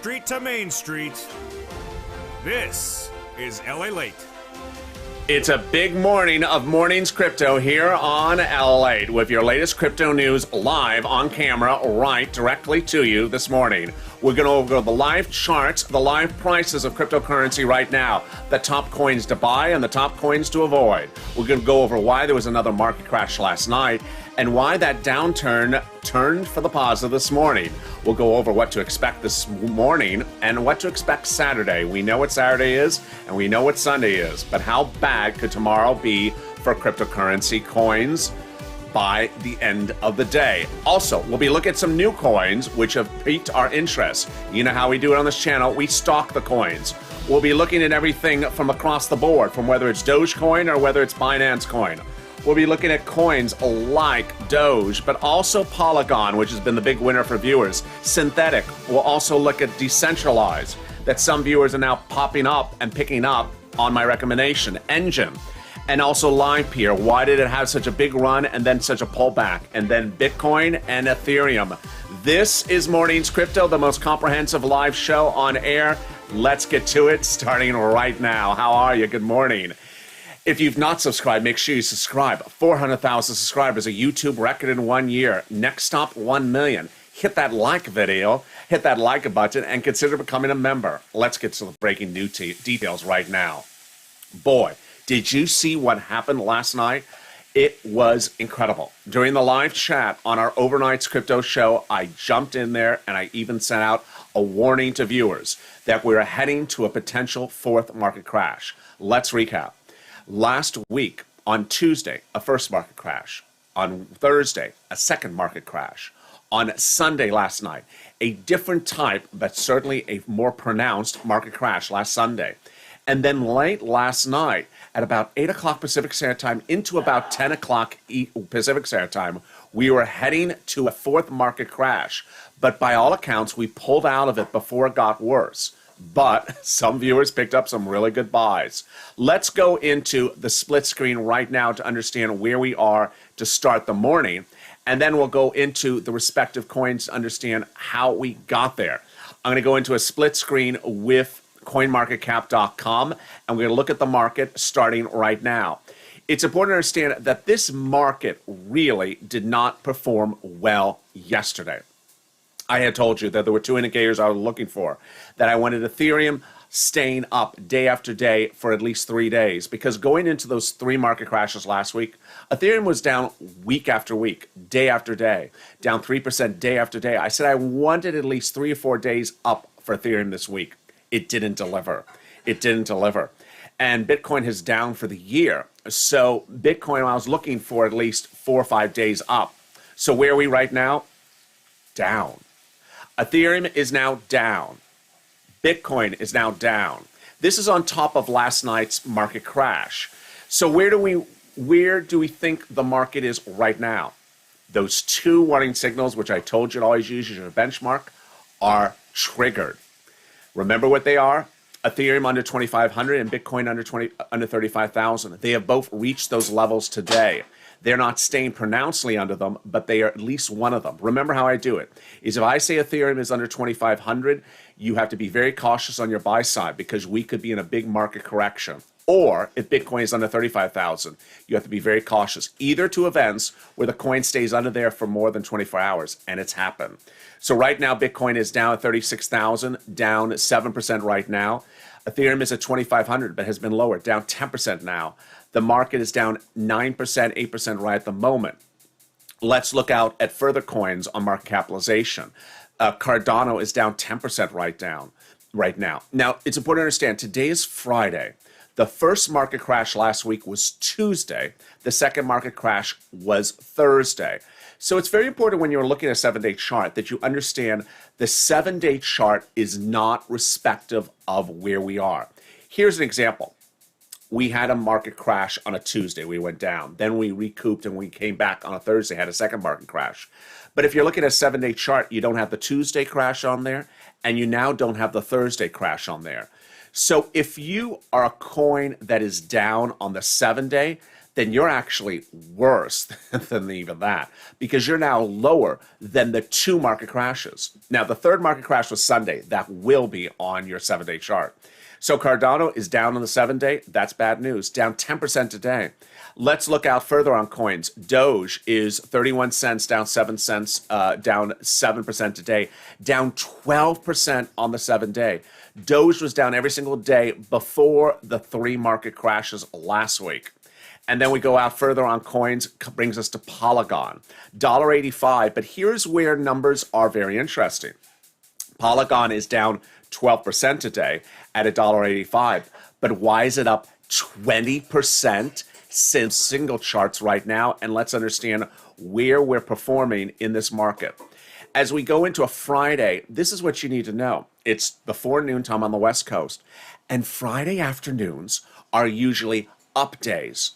Street to Main Street. This is LALATE. It's a big morning of Mornings Crypto here on LALATE with your latest crypto news live on camera right directly to you this morning. We're going to go over the live charts, the live prices of cryptocurrency right now, the top coins to buy and the top coins to avoid. We're going to go over why there was another market crash last night and why that downturn turned for the positive this morning. We'll go over what to expect this morning and what to expect Saturday. We know what Saturday is and we know what Sunday is, but how bad could tomorrow be for cryptocurrency coins by the end of the day? Also, we'll be looking at some new coins which have piqued our interest. You know how we do it on this channel. We stock the coins. We'll be looking at everything from across the board, from whether it's Dogecoin or whether it's Binance Coin. We'll be looking at coins like Doge, but also Polygon, which has been the big winner for viewers. Synthetic. We'll also look at decentralized, that some viewers are now popping up and picking up on my recommendation. Engine. And also LivePeer. Why did it have such a big run and then such a pullback? And then Bitcoin and Ethereum. This is Mornings Crypto, the most comprehensive live show on air. Let's get to it, starting right now. How are you? Good morning. If you've not subscribed, make sure you subscribe. 400,000 subscribers, a YouTube record in 1 year. Next stop, 1 million. Hit that like video, hit that like button, and consider becoming a member. Let's get to the breaking news details right now. Boy, did you see what happened last night? It was incredible. During the live chat on our Overnights Crypto show, I jumped in there and I even sent out a warning to viewers that we were heading to a potential fourth market crash. Let's recap. Last week, on Tuesday, a first market crash. On Thursday, a second market crash. On Sunday last night, a different type, but certainly a more pronounced market crash last Sunday. And then late last night, at about 8 o'clock Pacific Standard Time into about 10 o'clock Pacific Standard Time, we were heading to a fourth market crash. But by all accounts, we pulled out of it before it got worse. But some viewers picked up some really good buys. Let's go into the split screen right now to understand where we are to start the morning. And then we'll go into the respective coins to understand how we got there. I'm going to go into a split screen with CoinMarketCap.com, and we're going to look at the market starting right now. It's important to understand that this market really did not perform well yesterday. I had told you that there were two indicators I was looking for, that I wanted Ethereum staying up day after day for at least 3 days, because going into those three market crashes last week, Ethereum was down week after week, day after day, down 3% day after day. I said I wanted at least 3 or 4 days up for Ethereum this week. It didn't deliver. It didn't deliver. And Bitcoin is down for the year. So Bitcoin, I was looking for at least 4 or 5 days up. So where are we right now? Down. Ethereum is now down. Bitcoin is now down. This is on top of last night's market crash. So where do we think the market is right now? Those two warning signals, which I told you to always use as your benchmark, are triggered. Remember what they are? Ethereum under 2,500 and Bitcoin under 35,000. They have both reached those levels today. They're not staying pronouncedly under them, but they are at least one of them. Remember how I do it, is if I say Ethereum is under 2,500, you have to be very cautious on your buy side because we could be in a big market correction. Or if Bitcoin is under 35,000, you have to be very cautious. Either two events where the coin stays under there for more than 24 hours, and it's happened. So right now, Bitcoin is down at 36,000, down 7% right now. Ethereum is at 2,500, but has been lower, down 10% now. The market is down 9%, 8% right at the moment. Let's look out at further coins on market capitalization. Cardano is down 10% right now. Now, it's important to understand, today is Friday. The first market crash last week was Tuesday. The second market crash was Thursday. So it's very important when you're looking at a 7-day chart that you understand the 7-day chart is not respective of where we are. Here's an example. We had a market crash on a Tuesday. We went down. Then we recouped and we came back on a Thursday, had a second market crash. But if you're looking at a 7-day chart, you don't have the Tuesday crash on there, and you now don't have the Thursday crash on there. So if you are a coin that is down on the 7-day, then you're actually worse than even that, because you're now lower than the 2 market crashes. Now, the 3rd market crash was Sunday. That will be on your 7-day chart. So Cardano is down on the 7-day. That's bad news. Down 10% today. Let's look out further on coins. Doge is 31 cents, down 7 cents, down 7% today, down 12% on the 7-day. Doge was down every single day before the 3 market crashes last week. And then we go out further on coins, brings us to Polygon, $1.85. But here's where numbers are very interesting. Polygon is down 12% today at $1.85. But why is it up 20% since single charts right now? And let's understand where we're performing in this market. As we go into a Friday, this is what you need to know. It's before noontime on the West Coast. And Friday afternoons are usually up days.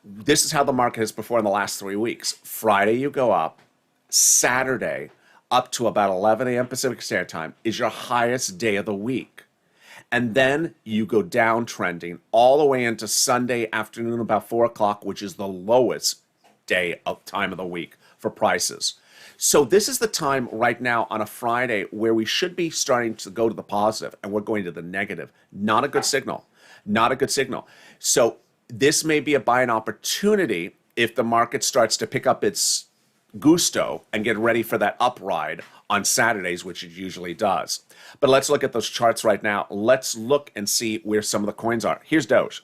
This is how the market has performed in the last 3 weeks. Friday, you go up. Saturday, up to about 11 a.m. Pacific Standard Time, is your highest day of the week. And then you go down trending all the way into Sunday afternoon, about 4 o'clock, which is the lowest day of time of the week for prices. So this is the time right now on a Friday where we should be starting to go to the positive, and we're going to the negative. Not a good signal. Not a good signal. So this may be a buying opportunity if the market starts to pick up its gusto and get ready for that upride on Saturdays, which it usually does. But let's look at those charts right now. Let's look and see where some of the coins are. Here's Doge.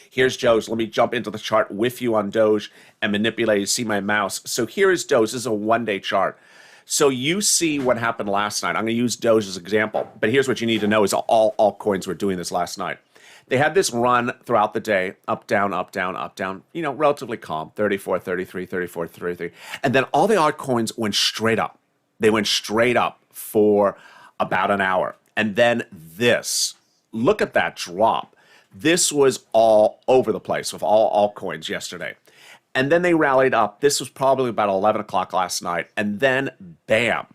Here's Doge. Let me jump into the chart with you on Doge and manipulate. You see my mouse. So here is Doge. This is a 1-day chart. So you see what happened last night. I'm going to use Doge as an example. But here's what you need to know is all coins were doing this last night. They had this run throughout the day, up, down, up, down, up, down, relatively calm, 34, 33, 34, 33. And then all the altcoins went straight up. They went straight up for about an hour. And then this, look at that drop. This was all over the place with all altcoins yesterday. And then they rallied up. This was probably about 11 o'clock last night. And then, bam,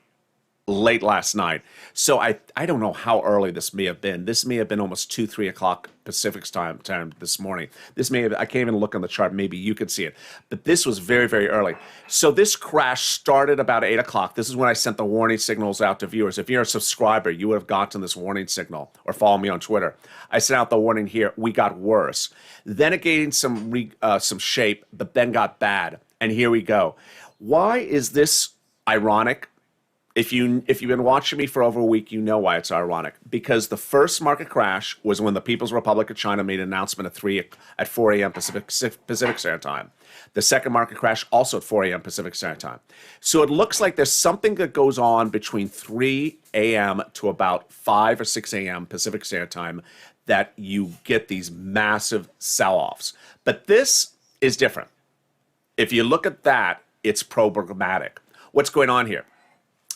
late last night. So I don't know how early this may have been. This may have been almost 2, 3 o'clock Pacific time this morning. This may have, I can't even look on the chart. Maybe you could see it. But this was very, very early. So this crash started about 8 o'clock. This is when I sent the warning signals out to viewers. If you're a subscriber, you would have gotten this warning signal, or follow me on Twitter. I sent out the warning here. We got worse. Then it gained some shape, but then got bad. And here we go. Why is this ironic? If you've been watching me for over a week, you know why it's ironic. Because the first market crash was when the People's Republic of China made an announcement at 4 a.m. Pacific Standard Time. The second market crash also at 4 a.m. Pacific Standard Time. So it looks like there's something that goes on between 3 a.m. to about 5 or 6 a.m. Pacific Standard Time that you get these massive sell-offs. But this is different. If you look at that, it's programmatic. What's going on here?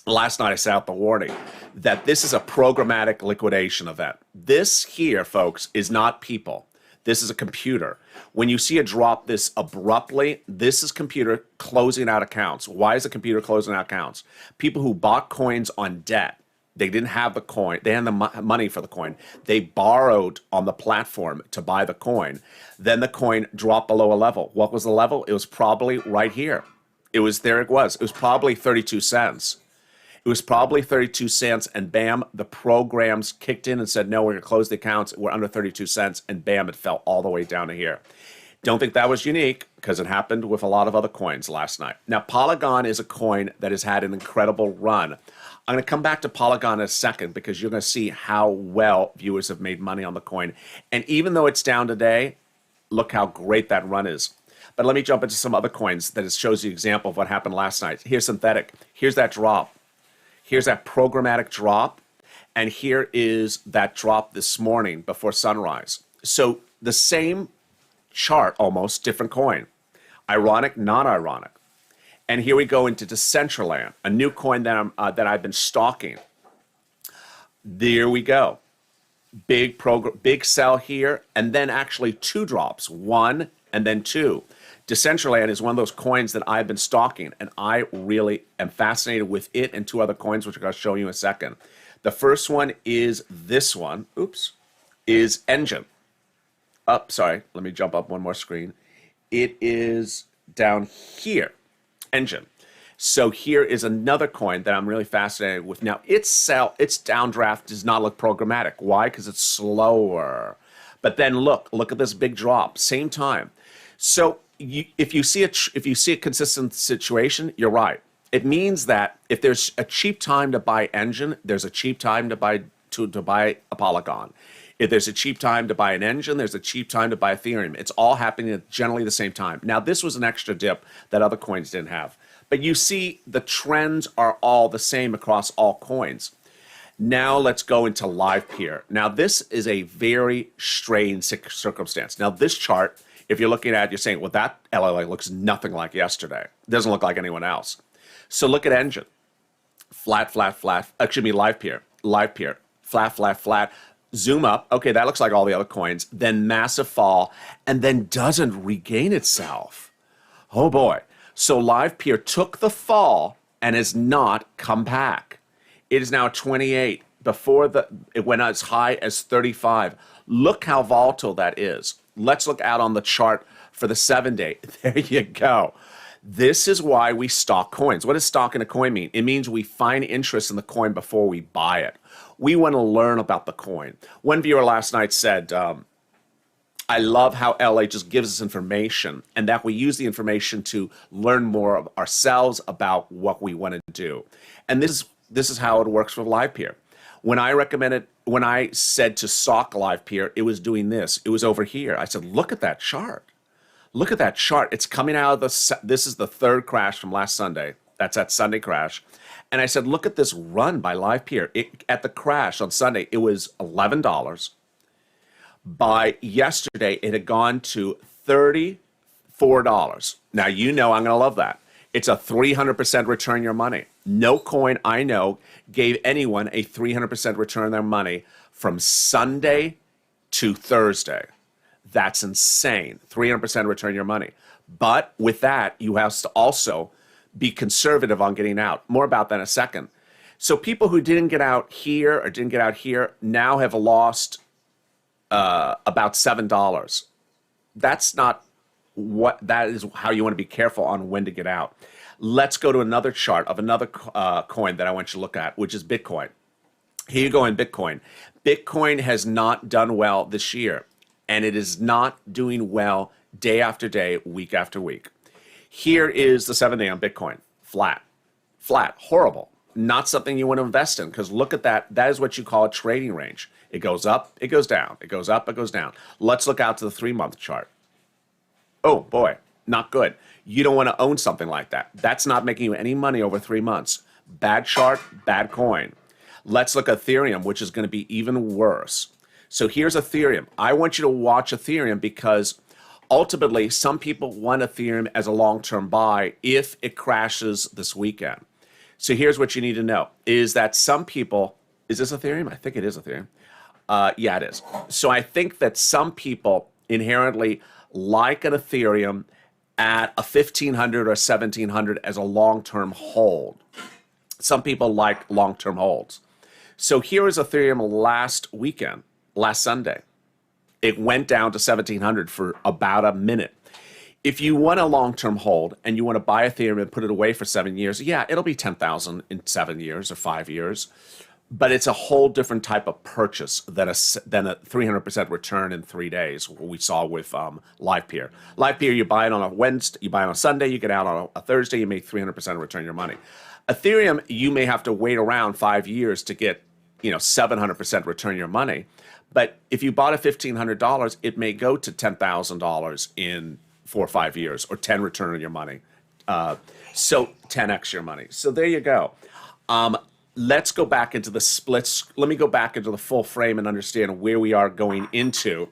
Last night I sent out the warning that this is a programmatic liquidation event. This here, folks, is not people. This is a computer. When you see a drop this abruptly, this is computer closing out accounts. Why is the computer closing out accounts? People who bought coins on debt, they didn't have the coin. They had the money for the coin. They borrowed on the platform to buy the coin. Then the coin dropped below a level. What was the level? It was probably right here. It was probably 32 cents. It was probably 32 cents, and bam, the programs kicked in and said, no, we're going to close the accounts. We're under 32 cents, and bam, it fell all the way down to here. Don't think that was unique, because it happened with a lot of other coins last night. Now, Polygon is a coin that has had an incredible run. I'm going to come back to Polygon in a second, because you're going to see how well viewers have made money on the coin. And even though it's down today, look how great that run is. But let me jump into some other coins that shows you an example of what happened last night. Here's Synthetic. Here's that drop. Here's that programmatic drop, and here is that drop this morning before sunrise. So the same chart, almost different coin. Ironic, not ironic. And here we go into Decentraland, a new coin that I've been stalking. There we go. Big sell here, and then actually 2 drops, 1 and then 2. Decentraland is one of those coins that I've been stalking, and I really am fascinated with it and 2 other coins, which I'm going to show you in a second. The first one is this one, is Engine. Sorry, let me jump up one more screen. It is down here, engine. So here is another coin that I'm really fascinated with. Now, its downdraft does not look programmatic. Why? Because it's slower. But then look at this big drop, same time. So if you see a consistent situation, you're right. It means that if there's a cheap time to buy engine, there's a cheap time to buy a Polygon. If there's a cheap time to buy an engine, there's a cheap time to buy Ethereum. It's all happening at generally the same time. Now, this was an extra dip that other coins didn't have. But you see the trends are all the same across all coins. Now let's go into live peer. Now this is a very strange circumstance. Now this chart, if you're looking at it, you're saying, well, that LLA looks nothing like yesterday. It doesn't look like anyone else. So look at engine. Flat, flat, flat. Actually, live peer. Live peer. Flat, flat, flat. Zoom up. Okay, that looks like all the other coins. Then massive fall, and then doesn't regain itself. Oh boy. So live peer took the fall and has not come back. It is now 28. Before it went as high as 35. Look how volatile that is. Let's look out on the chart for the 7-day. There you go. This is why we stock coins. What does stock in a coin mean? It means we find interest in the coin before we buy it. We want to learn about the coin. One viewer last night said, I love how LA just gives us information and that we use the information to learn more of ourselves about what we want to do. And this is how it works with live peer. When I said to stock live peer, it was doing this. It was over here. I said, look at that chart. Look at that chart. It's coming out of this is the third crash from last Sunday. That's that Sunday crash. And I said, look at this run by live peer. At the crash on Sunday, it was $11. By yesterday, it had gone to $34. Now, you know I'm going to love that. It's a 300% return your money. No coin I know gave anyone a 300% return their money from Sunday to Thursday. That's insane. 300% return your money. But with that, you have to also be conservative on getting out. More about that in a second. So people who didn't get out here or didn't get out here now have lost about $7. That's not what, that is how you want to be careful on when to get out. Let's go to another chart of another coin that I want you to look at, which is Bitcoin. Here you go in Bitcoin. Bitcoin has not done well this year, and it is not doing well day after day, week after week. Here is the 7-day on Bitcoin. Flat. Flat. Horrible. Not something you want to invest in, because look at that. That is what you call a trading range. It goes up, it goes down. It goes up, it goes down. Let's look out to the 3-month chart. Oh, boy. Not good. You don't want to own something like that. That's not making you any money over 3 months. Bad chart, bad coin. Let's look at Ethereum, which is going to be even worse. So here's Ethereum. I want you to watch Ethereum because ultimately some people want Ethereum as a long-term buy if it crashes this weekend. So here's what you need to know, is that some people, is this Ethereum? I think it is Ethereum. Yeah, it is. So I think that some people inherently like an Ethereum at a 1,500 or 1,700 as a long-term hold. Some people like long-term holds. So here is Ethereum last Sunday. It went down to 1,700 for about a minute. If you want a long-term hold and you want to buy Ethereum and put it away for 7 years, yeah, it'll be 10,000 in 7 years or 5 years. But it's a whole different type of purchase than a 300% return in 3 days, what we saw with live peer. Live peer, you buy it on a Wednesday, you buy it on a Sunday, you get out on a Thursday, you make 300% return your money. Ethereum, you may have to wait around 5 years to get 700% return your money. But if you bought at $1,500, it may go to $10,000 in 4 or 5 years, or 10 return on your money. So 10x your money. So there you go. Let's go back into the splits. Let me go back into the full frame and understand where we are going into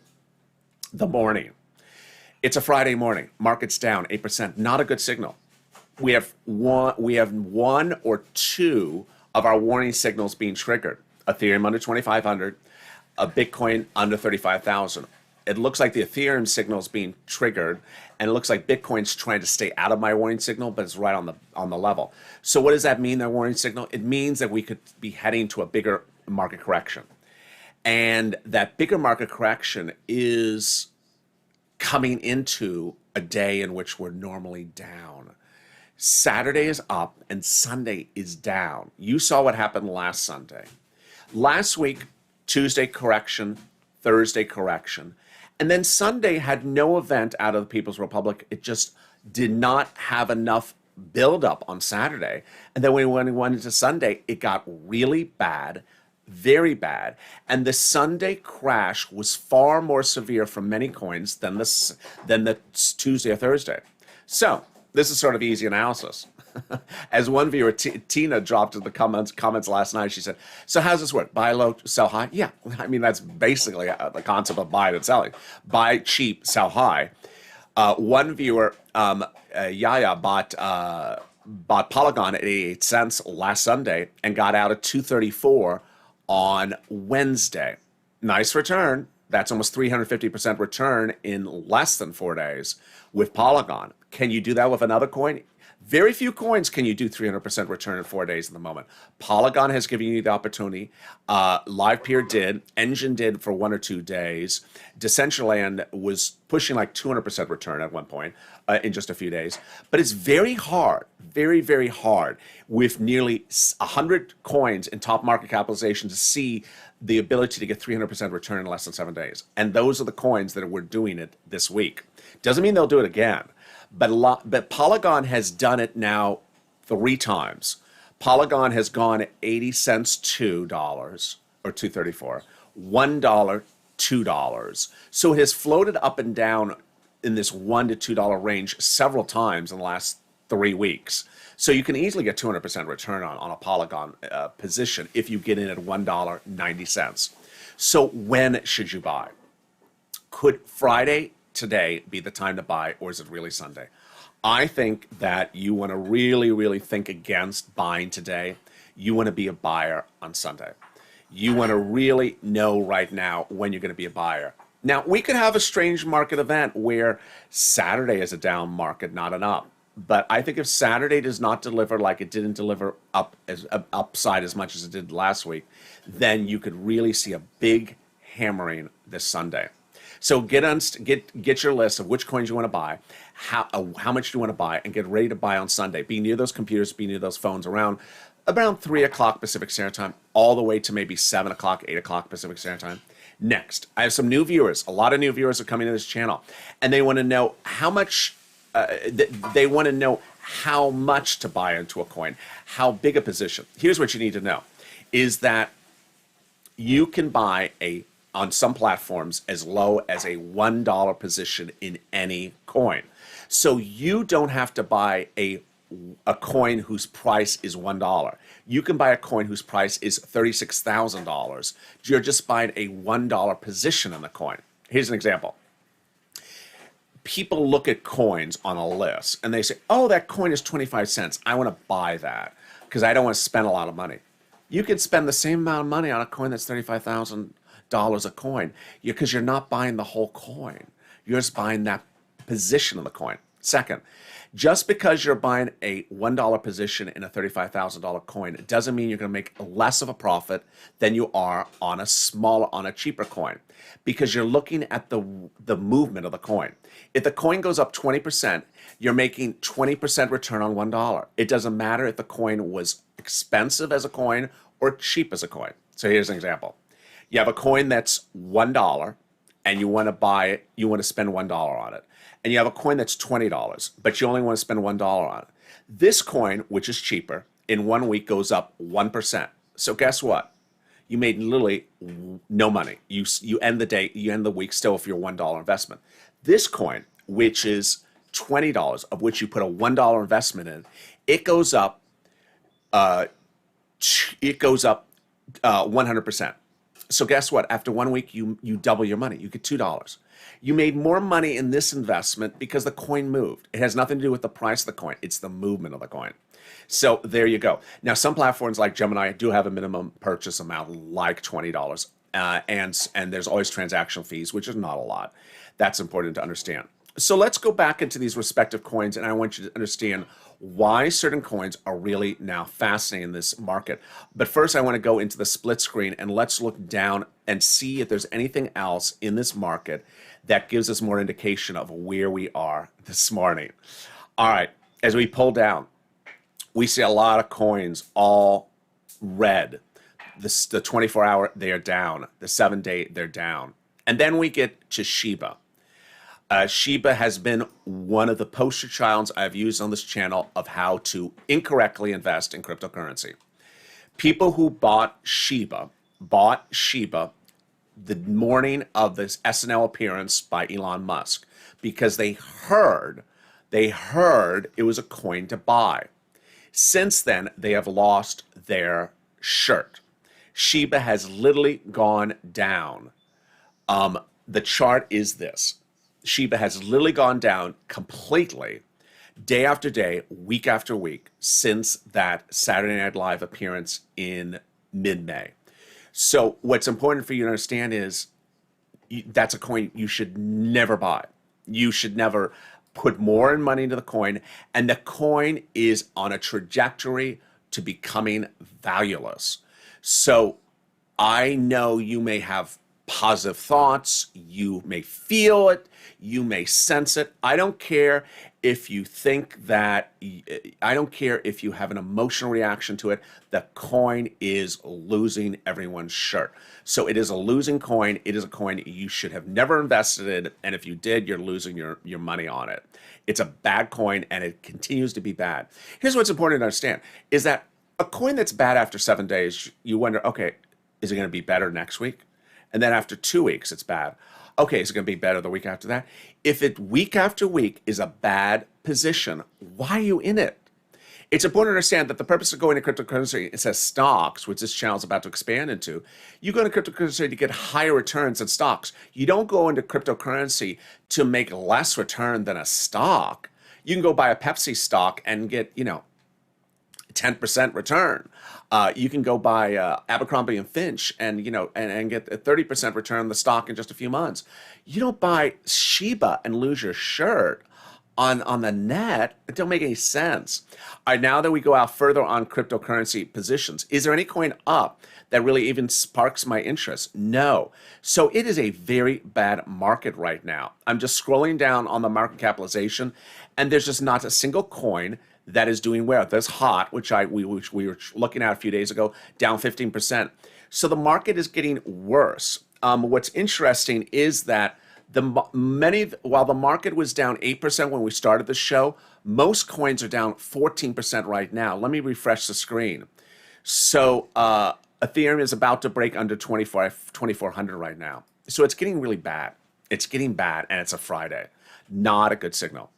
the morning. It's a Friday morning. Market's down 8%. Not a good signal. We have one or two of our warning signals being triggered. Ethereum under 2,500, a Bitcoin under 35,000. It looks like the Ethereum signal is being triggered, and it looks like Bitcoin's trying to stay out of my warning signal, but it's right on the level. So what does that mean, that warning signal? It means that we could be heading to a bigger market correction. And that bigger market correction is coming into a day in which we're normally down. Saturday is up and Sunday is down. You saw what happened last Sunday. Last week, Tuesday correction, Thursday correction, and then Sunday had no event out of the People's Republic. It just did not have enough build-up on Saturday. And then when we went into Sunday, it got really bad, very bad. And the Sunday crash was far more severe for many coins than the Tuesday or Thursday. So this is sort of easy analysis. As one viewer, Tina, dropped in the comments last night, she said, so how's this work? Buy low, sell high? Yeah, I mean, that's basically the concept of buying and selling. Buy cheap, sell high. One viewer, Yaya, bought Polygon at 88 cents last Sunday and got out at 234 on Wednesday. Nice return. That's almost 350% return in less than 4 days with Polygon. Can you do that with another coin? Very few coins can you do 300% return in 4 days at the moment. Polygon has given you the opportunity. LivePeer did. Engine did for 1 or 2 days. Decentraland was pushing like 200% return at one point in just a few days. But it's very hard, very, very hard with nearly 100 coins in top market capitalization to see the ability to get 300% return in less than 7 days. And those are the coins that were doing it this week. Doesn't mean they'll do it again. But Polygon has done it now 3 times. Polygon has gone 80 cents, $2 or 234, $1, $2. So it has floated up and down in this $1 to $2 range several times in the last 3 weeks. So you can easily get 200% return on a Polygon position if you get in at $1.90. So when should you buy? Could Friday today be the time to buy, or is it really Sunday? I think that you want to really, really think against buying today. You want to be a buyer on Sunday. You want to really know right now when you're going to be a buyer. Now, we could have a strange market event where Saturday is a down market, not an up. But I think if Saturday does not deliver like it didn't deliver upside as much as it did last week, then you could really see a big hammering this Sunday. So get your list of which coins you want to buy, how much you want to buy, and get ready to buy on Sunday. Be near those computers, be near those phones around 3 o'clock Pacific Standard Time, all the way to maybe 7 o'clock, 8 o'clock Pacific Standard Time. Next, I have some new viewers. A lot of new viewers are coming to this channel, and they want to know how much. They want to know how much to buy into a coin, how big a position. Here's what you need to know: is that you can buy on some platforms as low as a $1 position in any coin. So you don't have to buy a coin whose price is $1. You can buy a coin whose price is $36,000. You're just buying a $1 position in the coin. Here's an example. People look at coins on a list and they say, oh, that coin is 25 cents. I want to buy that because I don't want to spend a lot of money. You could spend the same amount of money on a coin that's $35,000 a coin because you're not buying the whole coin. You're just buying that position of the coin. Second, just because you're buying a $1 position in a $35,000 coin, it doesn't mean you're going to make less of a profit than you are on a cheaper coin, because you're looking at the movement of the coin. If the coin goes up 20%, you're making 20% return on $1. It doesn't matter if the coin was expensive as a coin or cheap as a coin. So here's an example. You have a coin that's $1 and you want to buy it, you want to spend $1 on it. And you have a coin that's $20, but you only want to spend $1 on it. This coin, which is cheaper, in 1 week goes up 1%. So guess what? You made literally no money. You end the week still with your $1 investment. This coin, which is $20, of which you put a $1 investment in, it goes up 100%. So guess what? After 1 week, you double your money. You get $2. You made more money in this investment because the coin moved. It has nothing to do with the price of the coin. It's the movement of the coin. So there you go. Now, some platforms like Gemini do have a minimum purchase amount like $20. And there's always transactional fees, which is not a lot. That's important to understand. So let's go back into these respective coins, and I want you to understand why certain coins are really now fascinating in this market. But first, I want to go into the split screen, and let's look down and see if there's anything else in this market that gives us more indication of where we are this morning. All right, as we pull down, we see a lot of coins all red. The 24-hour, they are down. The 7-day, they're down. And then we get to Shiba. Shiba has been one of the poster childs I've used on this channel of how to incorrectly invest in cryptocurrency. People who bought Shiba the morning of this SNL appearance by Elon Musk because they heard it was a coin to buy. Since then, they have lost their shirt. Shiba has literally gone down. The chart is this. Shiba has literally gone down completely day after day, week after week, since that Saturday Night Live appearance in mid-May. So what's important for you to understand is that's a coin you should never buy. You should never put more money into the coin, and the coin is on a trajectory to becoming valueless. So I know you may have positive thoughts, you may feel it, you may sense it. I don't care if you think that, I don't care if you have an emotional reaction to it. The coin is losing everyone's shirt. So it is a losing coin. It is a coin you should have never invested in, and if you did, you're losing your money on it. It's a bad coin, and it continues to be bad. Here's what's important to understand, is that a coin that's bad after 7 days, you wonder, okay, is it going to be better next week? And then after 2 weeks, it's bad. Okay, is it going to be better the week after that? If it week after week is a bad position, why are you in it? It's important to understand that the purpose of going to cryptocurrency, it says stocks, which this channel is about to expand into. You go into cryptocurrency to get higher returns than stocks. You don't go into cryptocurrency to make less return than a stock. You can go buy a Pepsi stock and get, 10% return. You can go buy Abercrombie and Finch and get a 30% return on the stock in just a few months. You don't buy Shiba and lose your shirt on the net. It don't make any sense. All right, now that we go out further on cryptocurrency positions, is there any coin up that really even sparks my interest? No. So it is a very bad market right now. I'm just scrolling down on the market capitalization, and there's just not a single coin that is doing well. There's HOT, which we were looking at a few days ago, down 15%. So the market is getting worse. What's interesting is that while the market was down 8% when we started the show, most coins are down 14% right now. Let me refresh the screen. So Ethereum is about to break under 2,400 right now. So it's getting really bad. It's getting bad, and it's a Friday. Not a good signal.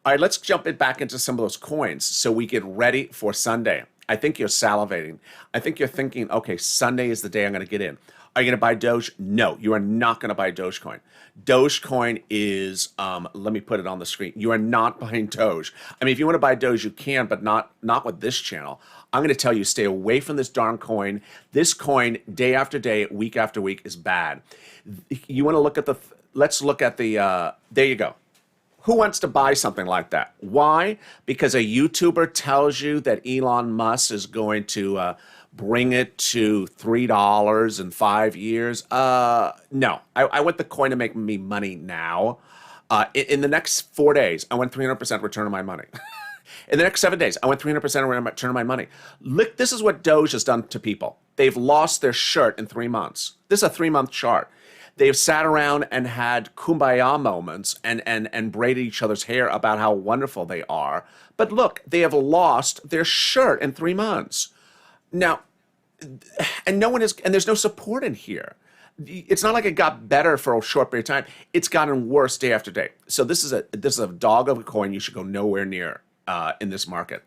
All right, let's jump it back into some of those coins so we get ready for Sunday. I think you're salivating. I think you're thinking, okay, Sunday is the day I'm going to get in. Are you going to buy Doge? No, you are not going to buy Dogecoin. Dogecoin is, let me put it on the screen. You are not buying Doge. I mean, if you want to buy Doge, you can, but not with this channel. I'm going to tell you, stay away from this darn coin. This coin, day after day, week after week, is bad. You want to look at let's look at there you go. Who wants to buy something like that? Why? Because a YouTuber tells you that Elon Musk is going to bring it to $3 in 5 years? No. I want the coin to make me money now. In the next 4 days, I want 300% return on my money. In the next 7 days, I want 300% return on my money. Look, this is what Doge has done to people. They've lost their shirt in 3 months. This is a 3-month chart. They've sat around and had kumbaya moments and braided each other's hair about how wonderful they are. But look, they have lost their shirt in 3 months. Now, and there's no support in here. It's not like it got better for a short period of time. It's gotten worse day after day. So this is a dog of a coin you should go nowhere near in this market.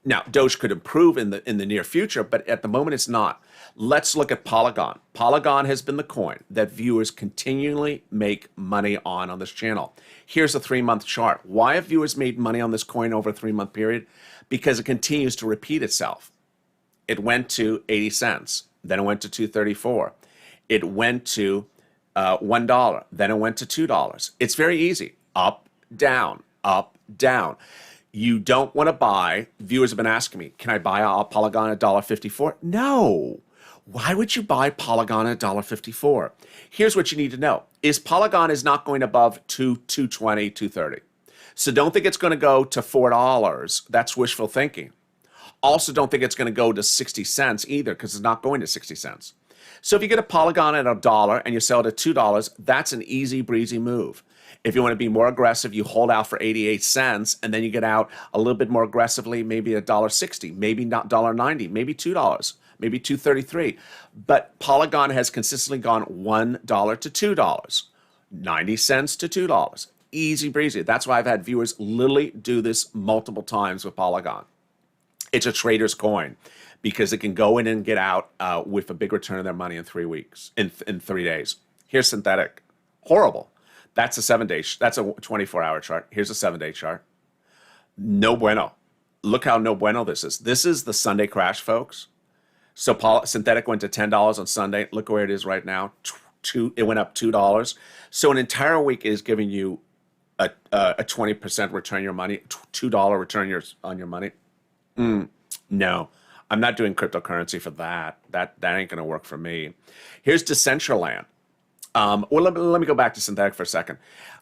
Now, Doge could improve in the near future, but at the moment it's not. Let's look at Polygon. Polygon has been the coin that viewers continually make money on this channel. Here's a 3-month chart. Why have viewers made money on this coin over a 3-month period? Because it continues to repeat itself. It went to 80 cents. Then it went to $2.34. It went to $1. Then it went to $2. It's very easy. up, down, up, down. You don't want to buy. Viewers have been asking me, can I buy a Polygon at $1.54? No. Why would you buy Polygon at $1.54? Here's what you need to know. Polygon is not going above 220, 230. So don't think it's going to go to $4. That's wishful thinking. Also, don't think it's going to go to 60 cents either, because it's not going to 60 cents. So if you get a Polygon at $1 and you sell it at $2, that's an easy breezy move. If you want to be more aggressive, you hold out for 88 cents, and then you get out a little bit more aggressively, maybe $1.60, maybe not $1.90, maybe $2, maybe $2.33. But Polygon has consistently gone $1 to $2, 90 cents to $2. Easy breezy. That's why I've had viewers literally do this multiple times with Polygon. It's a trader's coin because it can go in and get out with a big return of their money in 3 weeks, in 3 days. Here's synthetic. Horrible. That's a 7-day. That's a 24-hour chart. Here's a 7-day chart. No bueno. Look how no bueno this is. This is the Sunday crash, folks. So synthetic went to $10 on Sunday. Look where it is right now. It went up $2. So an entire week is giving you a 20% return on your money, $2 return on your money. No, I'm not doing cryptocurrency for that. That ain't gonna work for me. Here's Decentraland. Well, let me go back to synthetic for a second.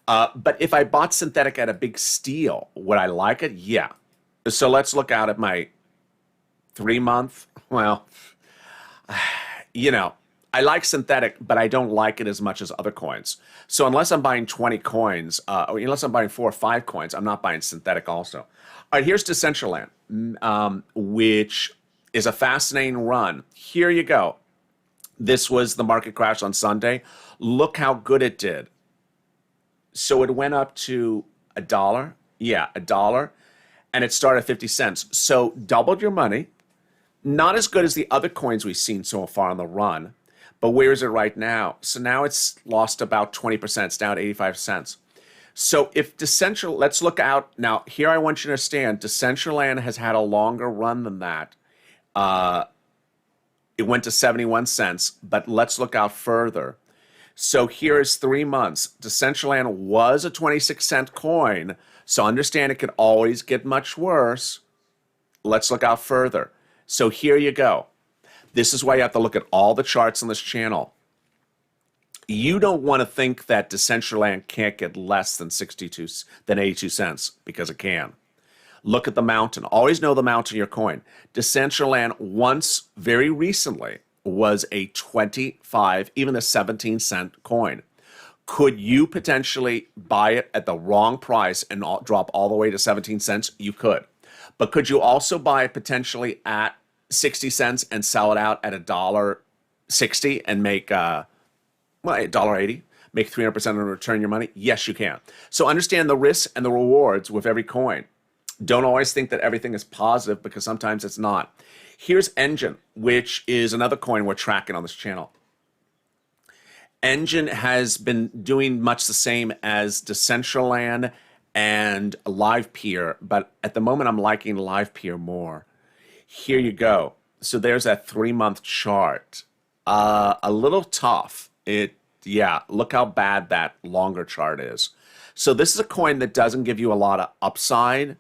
But if I bought synthetic at a big steal, would I like it? Yeah. So let's look out at my 3-month. Well, you know, I like synthetic, but I don't like it as much as other coins. So unless I'm buying 20 coins, or unless I'm buying 4 or 5 coins, I'm not buying synthetic also. All right, here's Decentraland, which is a fascinating run. Here you go. This was the market crash on Sunday. Look how good it did. So it went up to $1. Yeah, $1. And it started at 50 cents. So doubled your money. Not as good as the other coins we've seen so far on the run. But where is it right now? So now it's lost about 20%. It's down to 85 cents. So if let's look out. Now, here I want you to understand, Decentraland has had a longer run than that. It went to 71 cents, but let's look out further. So here is 3 months. Decentraland was a 26-cent coin, so understand it could always get much worse. Let's look out further. So here you go. This is why you have to look at all the charts on this channel. You don't want to think that Decentraland can't get less than 82 cents, because it can. Look at the mountain. Always know the mountain of your coin. Decentraland once, very recently, was a 25, even a 17-cent coin. Could you potentially buy it at the wrong price and drop all the way to 17 cents? You could. But could you also buy it potentially at 60 cents and sell it out at $1.60 and make $1.80? Make 300% of return your money? Yes, you can. So understand the risks and the rewards with every coin. Don't always think that everything is positive, because sometimes it's not. Here's Engine, which is another coin we're tracking on this channel. Engine has been doing much the same as Decentraland and LivePeer, but at the moment I'm liking LivePeer more. Here you go. So there's that 3-month chart. A little tough. Yeah, look how bad that longer chart is. So this is a coin that doesn't give you a lot of upside.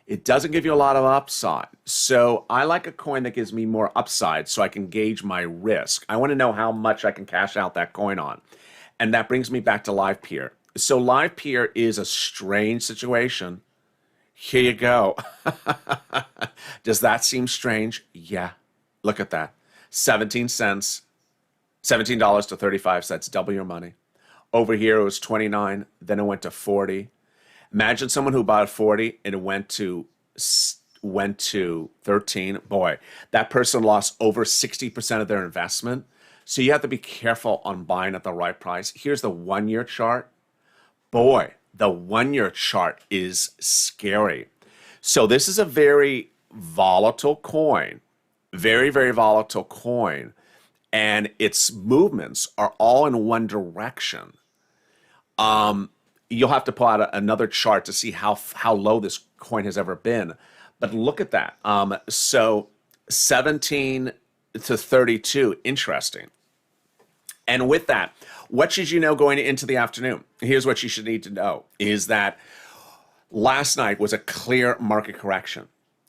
It doesn't give you a lot of upside. So I like a coin that gives me more upside so I can gauge my risk. I want to know how much I can cash out that coin on. And that brings me back to LivePeer. So LivePeer is a strange situation. Here you go. Does that seem strange? Yeah. Look at that. 17 cents. $17 to 35 cents. Double your money. Over here it was 29. Then it went to 40. Imagine someone who bought 40 and it went to 13. Boy, that person lost over 60% of their investment. So you have to be careful on buying at the right price. Here's the 1-year chart. Boy, the 1-year chart is scary. So this is a very volatile coin. Very, very volatile coin. And its movements are all in one direction. You'll have to pull out another chart to see how low this coin has ever been. But look at that. So 17 to 32, interesting. And with that, what should you know going into the afternoon? Here's what you should need to know is that last night was a clear market correction.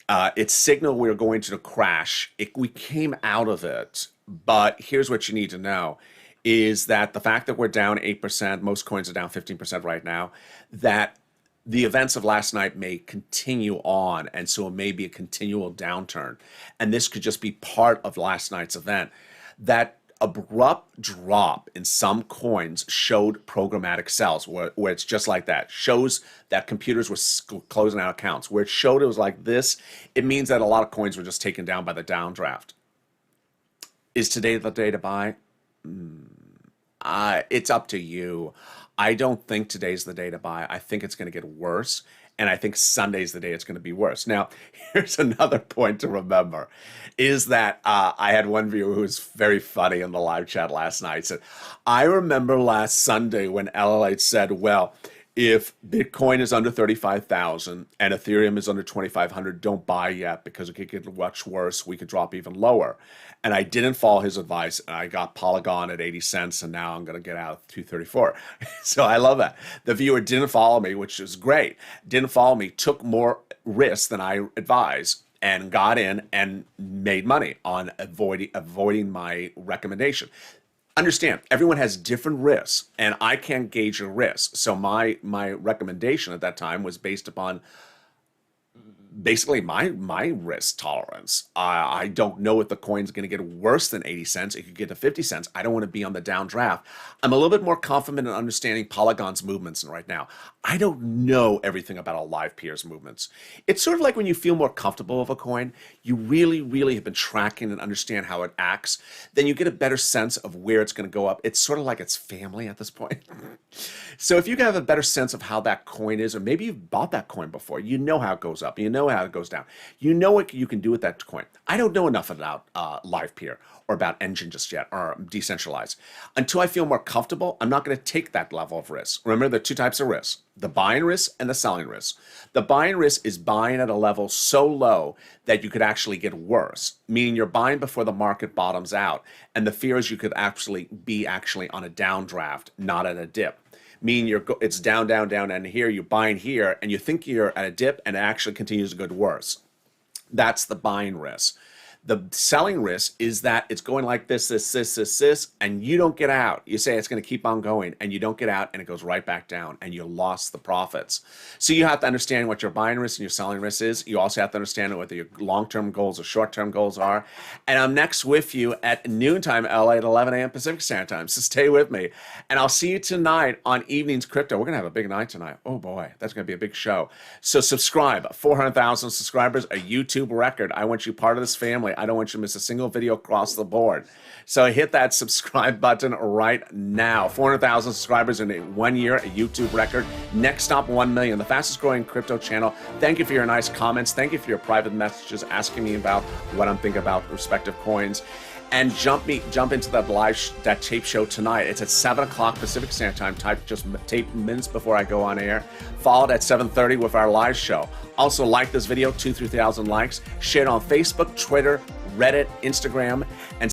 It signaled we were going to crash. We came out of it, but here's what you need to know is that the fact that we're down 8%, most coins are down 15% right now, that the events of last night may continue on, and so it may be a continual downturn. And this could just be part of last night's event. That abrupt drop in some coins showed programmatic sells, where it's just like that. Shows that computers were closing out accounts. Where it showed it was like this, it means that a lot of coins were just taken down by the downdraft. Is today the day to buy? It's up to you. I don't think today's the day to buy. I think it's going to get worse. And I think Sunday's the day it's going to be worse. Now, here's another point to remember, is that I had one viewer who was very funny in the live chat last night. Said, I remember last Sunday when LALATE said, well, if Bitcoin is under 35,000 and Ethereum is under 2,500, don't buy yet because it could get much worse. We could drop even lower. And I didn't follow his advice. I got Polygon at 80 cents, and now I'm going to get out at 234. So I love that. The viewer didn't follow me, which is great. Didn't follow me, took more risk than I advised, and got in and made money on avoiding my recommendation. Understand, everyone has different risks, and I can't gauge your risk. So my recommendation at that time was based upon basically my risk tolerance. I don't know if the coin's going to get worse than 80 cents. It could get to 50 cents. I don't want to be on the downdraft. I'm a little bit more confident in understanding Polygon's movements right now. I don't know everything about a live peer's movements. It's sort of like when you feel more comfortable with a coin, you really, really have been tracking and understand how it acts, then you get a better sense of where it's going to go up. It's sort of like it's family at this point. So if you have a better sense of how that coin is, or maybe you've bought that coin before, you know how it goes up, you know how it goes down, you know what you can do with that coin. I don't know enough about live peer or about engine just yet, or decentralized. Until I feel more comfortable, I'm not going to take that level of risk. Remember, there are two types of risks: the buying risk and the selling risk. The buying risk is buying at a level so low that you could actually get worse, meaning you're buying before the market bottoms out, and the fear is you could actually be on a downdraft, not at a dip. Meaning it's down, down, down, and here you're buying here, and you think you're at a dip, and it actually continues to go worse. That's the buying risk. The selling risk is that it's going like this, and you don't get out. You say it's going to keep on going, and you don't get out, and it goes right back down, and you lost the profits. So you have to understand what your buying risk and your selling risk is. You also have to understand what your long-term goals or short-term goals are. And I'm next with you at noontime LA at 11 a.m. Pacific Standard Time, so stay with me. And I'll see you tonight on Evenings Crypto. We're going to have a big night tonight. Oh, boy, that's going to be a big show. So subscribe. 400,000 subscribers, a YouTube record. I want you part of this family. I don't want you to miss a single video across the board. So hit that subscribe button right now. 400,000 subscribers in 1 year, a YouTube record. Next stop, 1 million, the fastest growing crypto channel. Thank you for your nice comments. Thank you for your private messages asking me about what I'm thinking about respective coins. And jump into that tape show tonight. It's at 7 o'clock Pacific Standard Time. Tape minutes before I go on air. Followed at 7:30 with our live show. Also, like this video, 2,000 to 3,000 likes. Share it on Facebook, Twitter, Reddit, Instagram,